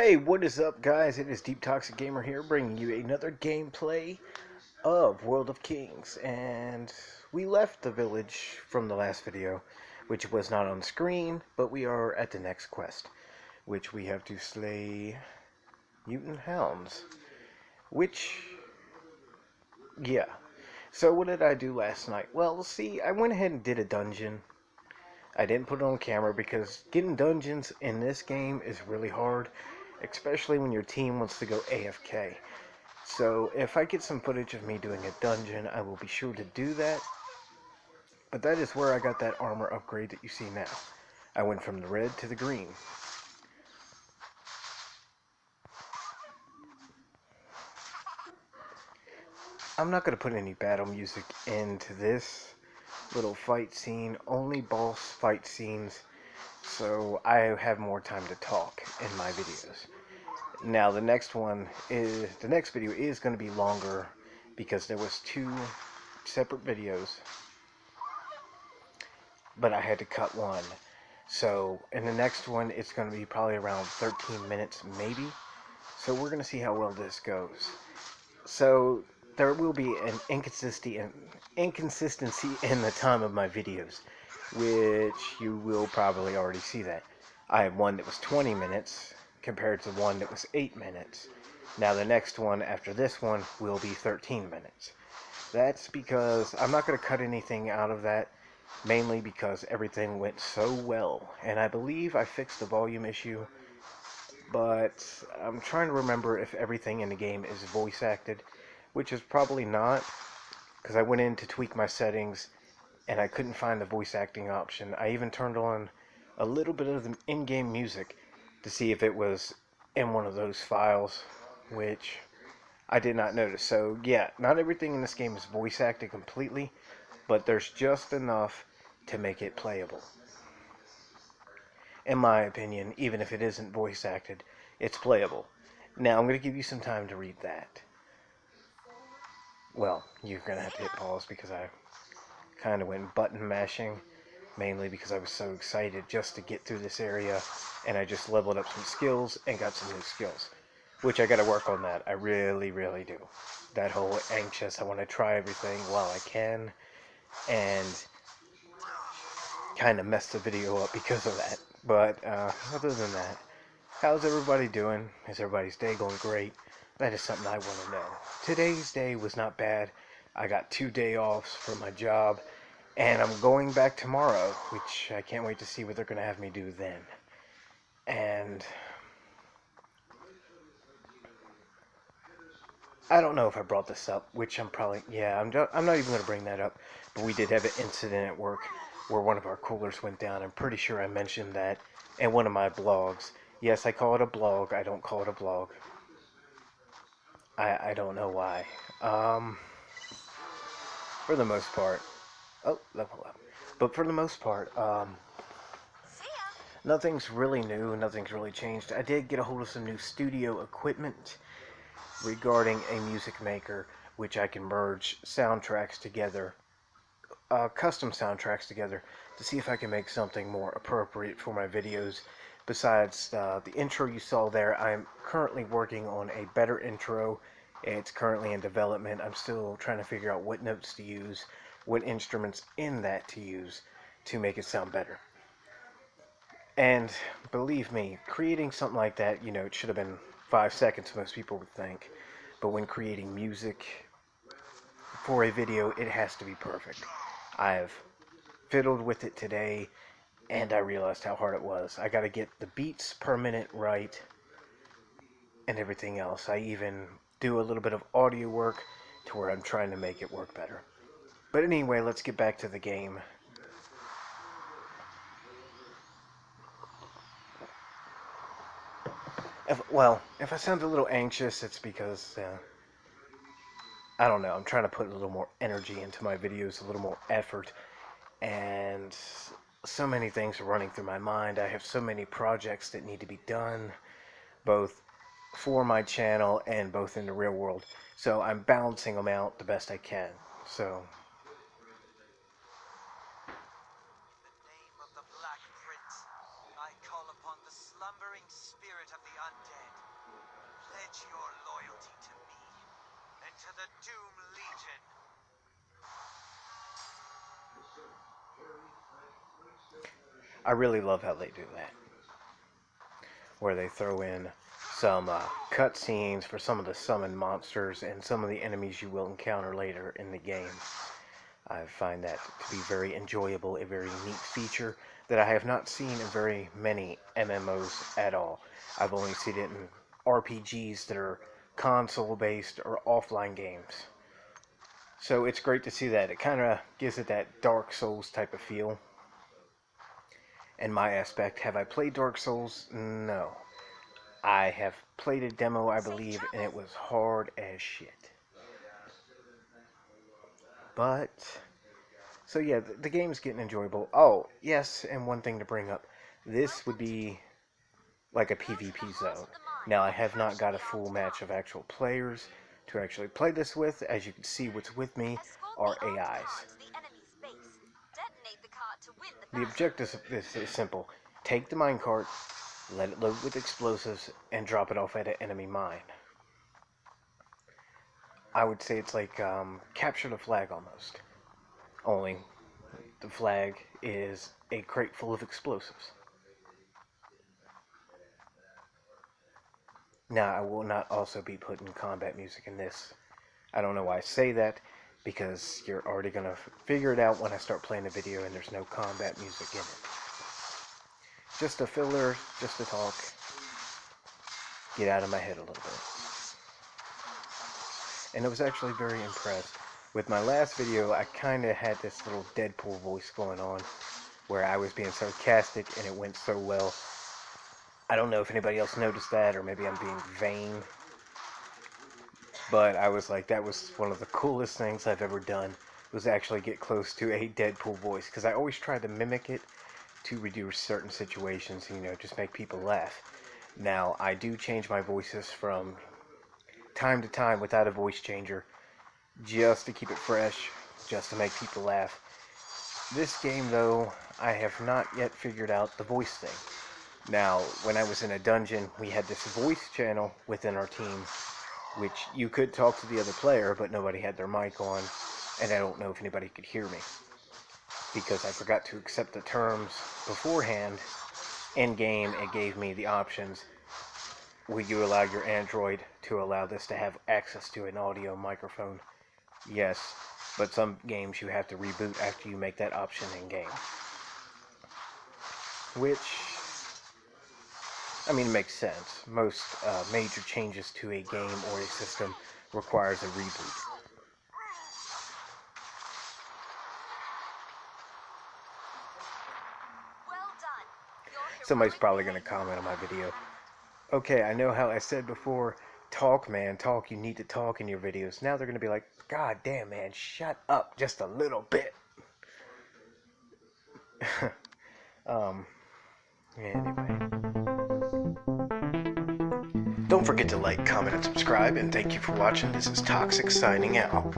Hey, what is up, guys? It is Deep Toxic Gamer here, bringing you another gameplay of World of Kings. And we left the village from the last video, which was not on screen, but we are at the next quest, which we have to slay mutant hounds. Which, yeah. So what did I do last night? Well, see, I went ahead and did a dungeon. I didn't put it on camera because getting dungeons in this game is really hard, especially when your team wants to go AFK. So if I get some footage of me doing a dungeon, I will be sure to do that. But that is where I got that armor upgrade that you see now. I went from the red to the green. I'm not going to put any battle music into this little fight scene, only boss fight scenes, so I have more time to talk in my videos. Now the next video is going to be longer because there was two separate videos, but I had to cut one. So in the next one it's going to be probably around 13 minutes maybe. So we're going to see how well this goes. So there will be an inconsistency in the time of my videos, which you will probably already see that. I have one that was 20 minutes compared to one that was 8 minutes. Now the next one after this one will be 13 minutes. That's because I'm not going to cut anything out of that, mainly because everything went so well. And I believe I fixed the volume issue, but I'm trying to remember if everything in the game is voice acted, which is probably not, because I went in to tweak my settings and I couldn't find the voice acting option. I even turned on a little bit of the in-game music to see if it was in one of those files, which I did not notice. So yeah, not everything in this game is voice acted completely, but there's just enough to make it playable. In my opinion, even if it isn't voice acted, it's playable. Now I'm going to give you some time to read that. Well, you're going to have to hit pause because I kind of went button mashing, mainly because I was so excited just to get through this area, and I just leveled up some skills and got some new skills, which I got to work on that. I really, really do. That whole anxious, I want to try everything while I can, and kind of messed the video up because of that. But other than that, how's everybody doing? Is everybody's day going great? That is something I want to know. Today's day was not bad. I got 2 days off from my job, and I'm going back tomorrow, which I can't wait to see what they're going to have me do then. And I don't know if I brought this up, which I'm probably, yeah, I'm not even going to bring that up, but we did have an incident at work where one of our coolers went down. I'm pretty sure I mentioned that in one of my blogs. Yes, I call it a blog. I don't call it a vlog. I don't know why. For the most part. Oh, level up. But for the most part, nothing's really new. Nothing's really changed. I did get a hold of some new studio equipment regarding a music maker, which I can merge soundtracks together, custom soundtracks together, to see if I can make something more appropriate for my videos. Besides the intro you saw there, I'm currently working on a better intro. It's currently in development. I'm still trying to figure out what notes to use, what instruments in that to use to make it sound better. And believe me, creating something like that, it should have been 5 seconds, most people would think. But when creating music for a video, it has to be perfect. I've fiddled with it today, and I realized how hard it was. I got to get the beats per minute right and everything else. I even do a little bit of audio work to where I'm trying to make it work better. But anyway, let's get back to the game. If I sound a little anxious, it's because, I don't know, I'm trying to put a little more energy into my videos, a little more effort, and so many things are running through my mind. I have so many projects that need to be done, both for my channel and both in the real world. So I'm balancing them out the best I can. So Black Prince, I call upon the slumbering spirit of the undead pledge your loyalty to me and to the Doom Legion. I really love how they do that, where they throw in some cutscenes for some of the summoned monsters and some of the enemies you will encounter later in the game. I find that to be very enjoyable, a very neat feature that I have not seen in very many MMOs at all. I've only seen it in RPGs that are console-based or offline games. So it's great to see that. It kind of gives it that Dark Souls type of feel. In my aspect, have I played Dark Souls? No. I have played a demo, I believe, and it was hard as shit. But, so yeah, the game's getting enjoyable. Oh, yes, and one thing to bring up. This would be like a PvP zone. Now, I have not got a full match of actual players to actually play this with. As you can see, what's with me are AIs. The objective of this is simple. Take the minecart, let it load with explosives, and drop it off at an enemy mine. I would say it's like capture the flag almost. Only the flag is a crate full of explosives. Now, I will not also be putting combat music in this. I don't know why I say that, because you're already going to figure it out when I start playing the video and there's no combat music in it. Just a filler, just a talk. Get out of my head a little bit. And I was actually very impressed. With my last video, I kind of had this little Deadpool voice going on, where I was being sarcastic and it went so well. I don't know if anybody else noticed that, or maybe I'm being vain. But I was like, that was one of the coolest things I've ever done, was actually get close to a Deadpool voice. Because I always try to mimic it to reduce certain situations, just make people laugh. Now, I do change my voices from time to time without a voice changer, just to keep it fresh, just to make people laugh. This game, though, I have not yet figured out the voice thing. Now, when I was in a dungeon, we had this voice channel within our team, which you could talk to the other player, but nobody had their mic on, and I don't know if anybody could hear me, because I forgot to accept the terms beforehand. In-game, it gave me the options. Would you allow your Android to allow this to have access to an audio microphone? Yes, but some games you have to reboot after you make that option in-game. Which, I mean, it makes sense. Most major changes to a game or a system requires a reboot. Somebody's probably going to comment on my video. Okay, I know how I said before, talk, man, talk. You need to talk in your videos. Now they're going to be like, God damn, man, shut up just a little bit. Anyway. Don't forget to like, comment, and subscribe, and thank you for watching. This is Toxic signing out.